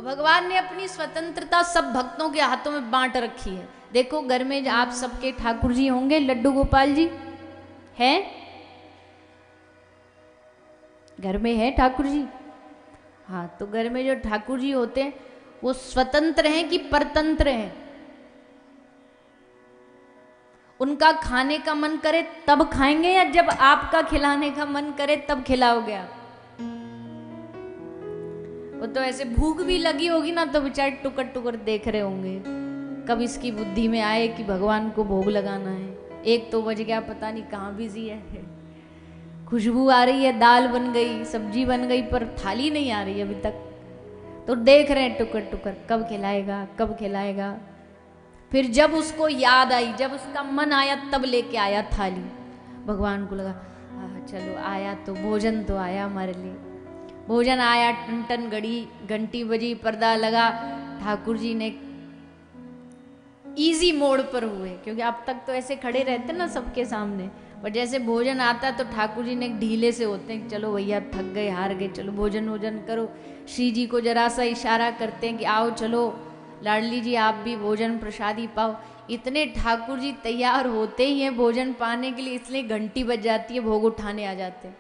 और भगवान ने अपनी स्वतंत्रता सब भक्तों के हाथों में बांट रखी है। देखो घर में आप सबके ठाकुर जी होंगे, लड्डू गोपाल जी हैं घर में, है ठाकुर जी? हाँ, तो घर में जो ठाकुर जी होते हैं वो स्वतंत्र हैं कि परतंत्र हैं? उनका खाने का मन करे तब खाएंगे या जब आपका खिलाने का मन करे तब खिलाओगे आप? वो तो ऐसे भूख भी लगी होगी ना तो बेचारे टुकर टुकर देख रहे होंगे, कब इसकी बुद्धि में आए कि भगवान को भोग लगाना है। 1 तो बज गया, पता नहीं कहाँ बिजी है, खुशबू आ रही है, दाल बन गई, सब्जी बन गई, पर थाली नहीं आ रही अभी तक। तो देख रहे हैं टुकर टुकर, कब खिलाएगा कब खिलाएगा। फिर जब उसको याद आई, जब उसका मन आया, तब लेके आया थाली। भगवान को लगा चलो आया तो भोजन तो आया हमारे लिए। भोजन आया, टन टन घंटी बजी, पर्दा लगा। ठाकुर जी ने इजी मोड पर हुए, क्योंकि अब तक तो ऐसे खड़े रहते ना सबके सामने, पर जैसे भोजन आता तो ठाकुर जी ने ढीले से होते हैं, चलो भैया थक गए हार गए, चलो भोजन वोजन करो। श्री जी को जरा सा इशारा करते हैं कि आओ चलो लाडली जी आप भी भोजन प्रसादी पाओ। इतने ठाकुर जी तैयार होते ही हैं भोजन पाने के लिए, इसलिए घंटी बज जाती है, भोग उठाने आ जाते हैं,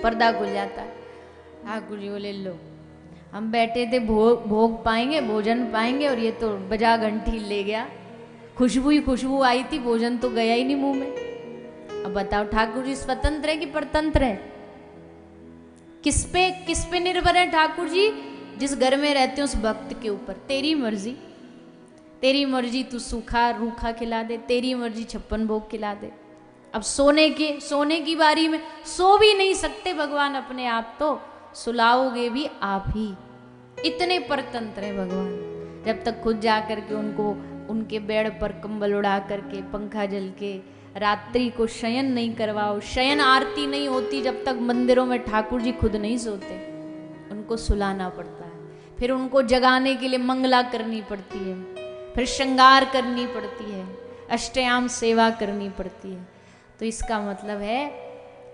पर्दा खुल जाता है। ठाकुर जी बोले लो, हम बैठे थे भोग पाएंगे, भोजन पाएंगे, और ये तो बजा घंटी ले गया। खुशबू ही खुशबू आई थी, भोजन तो गया ही नहीं मुंह में। अब बताओ ठाकुर जी स्वतंत्र है कि परतंत्र है? किस पे निर्भर है ठाकुर जी? जिस घर में रहते हैं उस भक्त के ऊपर। तेरी मर्जी तू सूखा रूखा खिला दे, तेरी मर्जी 56 भोग खिला दे। अब सोने की बारी में सो भी नहीं सकते भगवान अपने आप, तो सुलाओगे भी आप ही। इतने परतंत्र है भगवान। जब तक खुद जा करके उनको उनके बेड पर कंबल उड़ा करके, पंखा जल के, रात्रि को शयन नहीं करवाओ, शयन आरती नहीं होती जब तक मंदिरों में ठाकुर जी खुद नहीं सोते, उनको सुलाना पड़ता है। फिर उनको जगाने के लिए मंगला करनी पड़ती है, फिर श्रृंगार करनी पड़ती है, अष्टयाम सेवा करनी पड़ती है। तो इसका मतलब है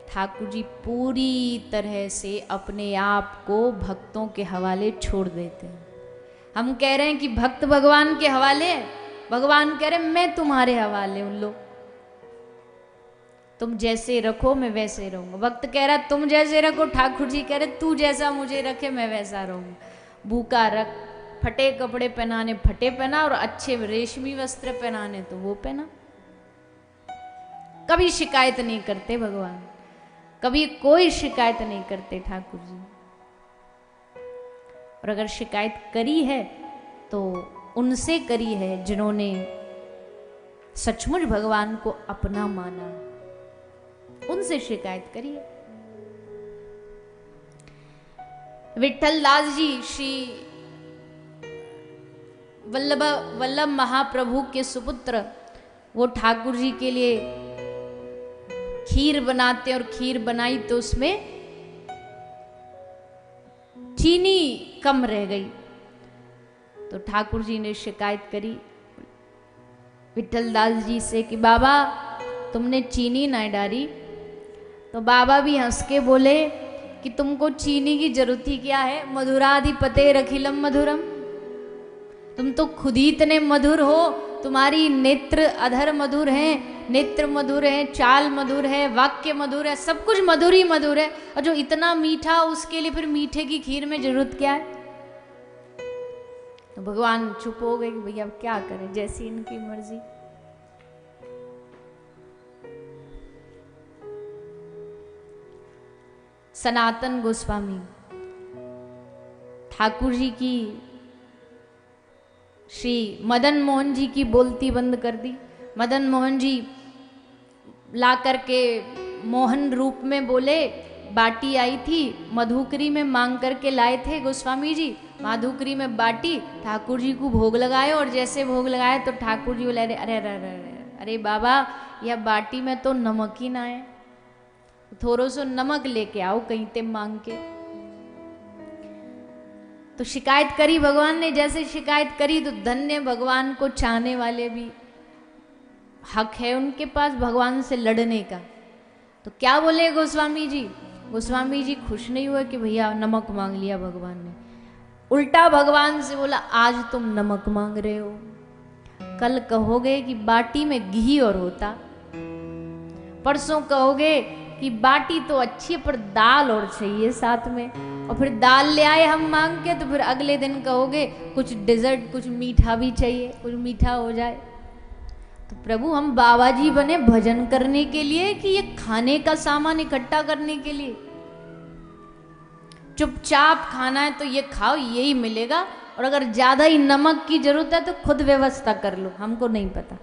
ठाकुर जी पूरी तरह से अपने आप को भक्तों के हवाले छोड़ देते हैं। हम कह रहे हैं कि भक्त भगवान के हवाले है, भगवान कह रहे हैं मैं तुम्हारे हवाले हूं, लो तुम जैसे रखो मैं वैसे रहूंगा। भक्त कह रहा तुम जैसे रखो, ठाकुर जी कह रहे तू जैसा मुझे रखे मैं वैसा रहूंगा। भूखा रख, फटे कपड़े पहनाने फटे पहना, और अच्छे रेशमी वस्त्र पहनाने तो वो पहना। कभी शिकायत नहीं करते भगवान, कभी कोई शिकायत नहीं करते ठाकुर जी। और अगर शिकायत करी है तो उनसे करी है जिन्होंने सचमुच भगवान को अपना माना, उनसे शिकायत करी है। विठल दास जी श्री वल्लभ महाप्रभु के सुपुत्र, वो ठाकुर जी के लिए खीर बनाते, और खीर बनाई तो उसमें चीनी कम रह गई। तो ठाकुर जी ने शिकायत करी विठल दास जी से कि बाबा तुमने चीनी ना डाली। तो बाबा भी हंस के बोले कि तुमको चीनी की जरूरत ही क्या है, मधुराधिपते रखिलम मधुरम। तुम तो खुद ही इतने मधुर हो, तुम्हारी नेत्र अधर मधुर है, नेत्र मधुर है, चाल मधुर है, वाक्य मधुर है, सब कुछ मधुर ही मधुर है। और जो इतना मीठा उसके लिए फिर मीठे की खीर में जरूरत क्या है? तो भगवान चुप हो गए कि भैया अब क्या करें, जैसी इनकी मर्जी। सनातन गोस्वामी ठाकुर जी की, श्री मदन मोहन जी की बोलती बंद कर दी। मदन मोहन जी ला करके मोहन रूप में बोले, बाटी आई थी मधुकरी में मांग करके लाए थे गोस्वामी जी, मधुकरी में बाटी ठाकुर जी को भोग लगाए, और जैसे भोग लगाए तो ठाकुर जी बोले अरे अरे अरे अरे अरे बाबा यह बाटी में तो नमक ही ना है, थोड़ा सो नमक लेके आओ कहीं ते मांग के। तो शिकायत करी भगवान ने। जैसे शिकायत करी तो धन्य भगवान को चाहने वाले भी हक है उनके पास भगवान से लड़ने का। तो क्या बोले गोस्वामी जी? गोस्वामी जी खुश नहीं हुए कि भैया नमक मांग लिया भगवान ने। उल्टा भगवान से बोला आज तुम नमक मांग रहे हो, कल कहोगे कि बाटी में घी और होता, परसों कहोगे कि बाटी तो अच्छी है पर दाल और चाहिए साथ में, और फिर दाल ले आए हम मांग के, तो फिर अगले दिन कहोगे कुछ डिजर्ट, कुछ मीठा भी चाहिए, कुछ मीठा हो जाए। तो प्रभु हम बाबा जी बने भजन करने के लिए कि ये खाने का सामान इकट्ठा करने के लिए? चुपचाप खाना है तो ये खाओ, यही मिलेगा, और अगर ज्यादा ही नमक की जरूरत है तो खुद व्यवस्था कर लो, हमको नहीं पता।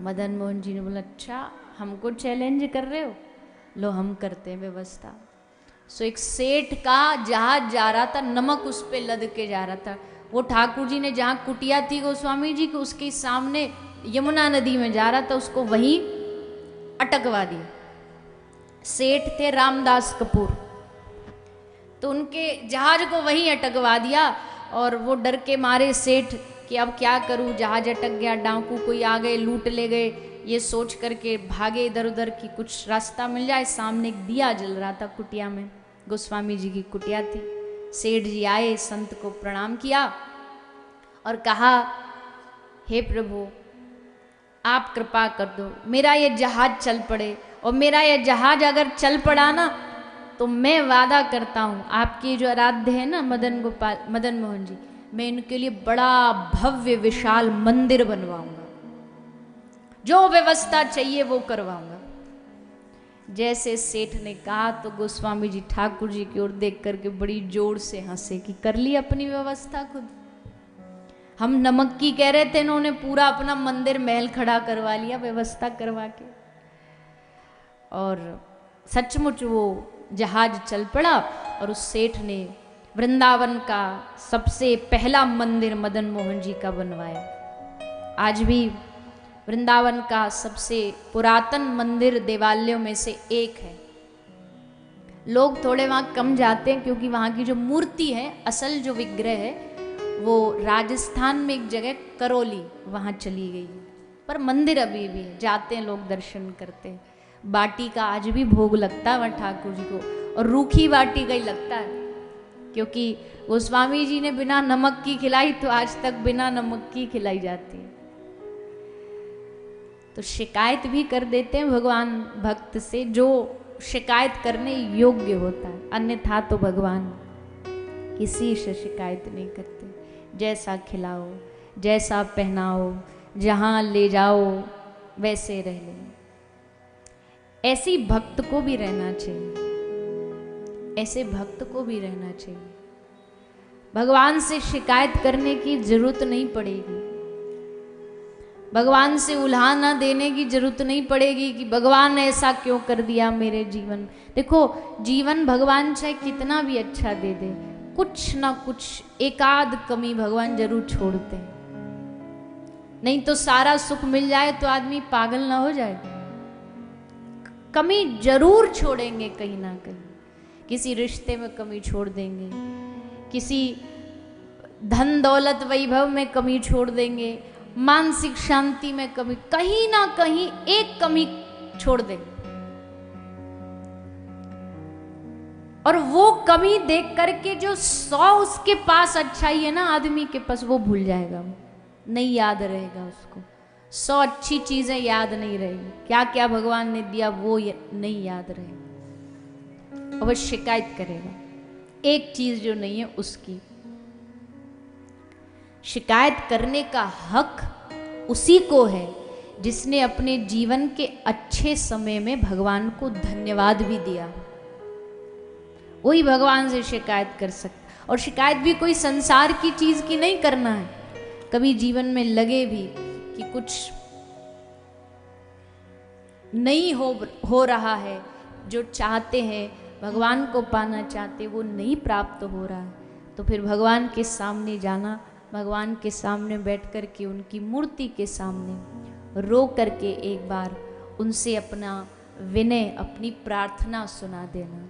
मदन मोहन जी ने बोला अच्छा हमको चैलेंज कर रहे हो, लो हम करते हैं व्यवस्था। सो एक सेठ का जहाज जा रहा था, नमक उस पे लद के जा रहा था। वो ठाकुर जी ने जहाँ कुटिया थी गोस्वामी जी की, उसके सामने यमुना नदी में जा रहा था, उसको वहीं अटकवा दिया। सेठ थे रामदास कपूर, तो उनके जहाज को वहीं अटकवा दिया, और वो डर के मारे सेठ कि अब क्या करूं, जहाज अटक गया, डाकू कोई आ गए लूट ले गए, ये सोच करके भागे इधर उधर कि कुछ रास्ता मिल जाए। सामने एक दिया जल रहा था कुटिया में, गोस्वामी जी की कुटिया थी। सेठ जी आए, संत को प्रणाम किया और कहा हे प्रभु आप कृपा कर दो, मेरा ये जहाज चल पड़े, और मेरा ये जहाज अगर चल पड़ा ना तो मैं वादा करता हूँ आपके जो आराध्य है ना मदन मोहन जी, मैं इनके लिए बड़ा भव्य विशाल मंदिर बनवाऊंगा, जो व्यवस्था चाहिए वो करवाऊंगा। जैसे सेठ ने कहा तो गोस्वामी जी ठाकुर जी की ओर देख करके बड़ी जोर से हंसे कि कर ली अपनी व्यवस्था खुद। हम नमक की कह रहे थे, इन्होंने पूरा अपना मंदिर महल खड़ा करवा लिया व्यवस्था करवा के। और सचमुच वो जहाज चल पड़ा, और उस सेठ ने वृंदावन का सबसे पहला मंदिर मदन मोहन जी का बनवाया। आज भी वृंदावन का सबसे पुरातन मंदिर देवालयों में से एक है। लोग थोड़े वहाँ कम जाते हैं क्योंकि वहाँ की जो मूर्ति है, असल जो विग्रह है, वो राजस्थान में एक जगह करौली वहाँ चली गई है, पर मंदिर अभी भी है, जाते हैं लोग दर्शन करते हैं। बाटी का आज भी भोग लगता है वहाँ ठाकुर जी को, और रूखी बाटी का ही लगता है, क्योंकि गोस्वामी जी ने बिना नमक की खिलाई तो आज तक बिना नमक की खिलाई जाती है। तो शिकायत भी कर देते हैं भगवान भक्त से, जो शिकायत करने योग्य होता है, अन्यथा तो भगवान किसी से शिकायत नहीं करते। जैसा खिलाओ, जैसा पहनाओ, जहाँ ले जाओ वैसे रह ले। ऐसी भक्त को भी रहना चाहिए, ऐसे भक्त को भी रहना चाहिए। भगवान से शिकायत करने की जरूरत नहीं पड़ेगी, भगवान से उल्हाना देने की जरूरत नहीं पड़ेगी कि भगवान ऐसा क्यों कर दिया मेरे जीवन। देखो जीवन भगवान चाहे कितना भी अच्छा दे दे, कुछ ना कुछ एकाध कमी भगवान जरूर छोड़ते हैं। नहीं तो सारा सुख मिल जाए तो आदमी पागल ना हो जाए, कमी जरूर छोड़ेंगे कहीं ना कहीं। किसी रिश्ते में कमी छोड़ देंगे, किसी धन दौलत वैभव में कमी छोड़ देंगे, मानसिक शांति में कमी, कहीं ना कहीं एक कमी छोड़ देंगे। और वो कमी देख करके जो 100 उसके पास अच्छाई है ना आदमी के पास, वो भूल जाएगा, नहीं याद रहेगा उसको। 100 अच्छी चीजें याद नहीं रहेगी, क्या क्या भगवान ने दिया वो नहीं याद रहेगा, और वह शिकायत करेगा एक चीज जो नहीं है उसकी। शिकायत करने का हक उसी को है जिसने अपने जीवन के अच्छे समय में भगवान को धन्यवाद भी दिया, वही भगवान से शिकायत कर सकता। और शिकायत भी कोई संसार की चीज की नहीं करना है। कभी जीवन में लगे भी कि कुछ नहीं हो रहा है, जो चाहते हैं भगवान को पाना चाहते, वो नहीं प्राप्त हो रहा है, तो फिर भगवान के सामने जाना, भगवान के सामने बैठ कर के उनकी मूर्ति के सामने रो करके एक बार उनसे अपना विनय, अपनी प्रार्थना सुना देना।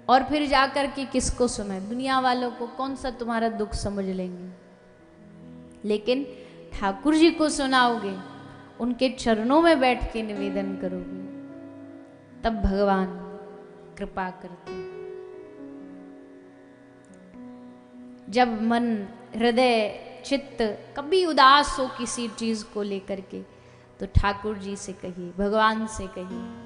और फिर जाकर के किसको सुनाए, दुनिया वालों को कौन सा तुम्हारा दुख समझ लेंगे, लेकिन ठाकुर जी को सुनाओगे, उनके चरणों में बैठ के निवेदन करोगे, तब भगवान कृपा करते हैं। जब मन, हृदय, चित्त कभी उदास हो किसी चीज को लेकर के, तो ठाकुर जी से कहिए, भगवान से कहिए।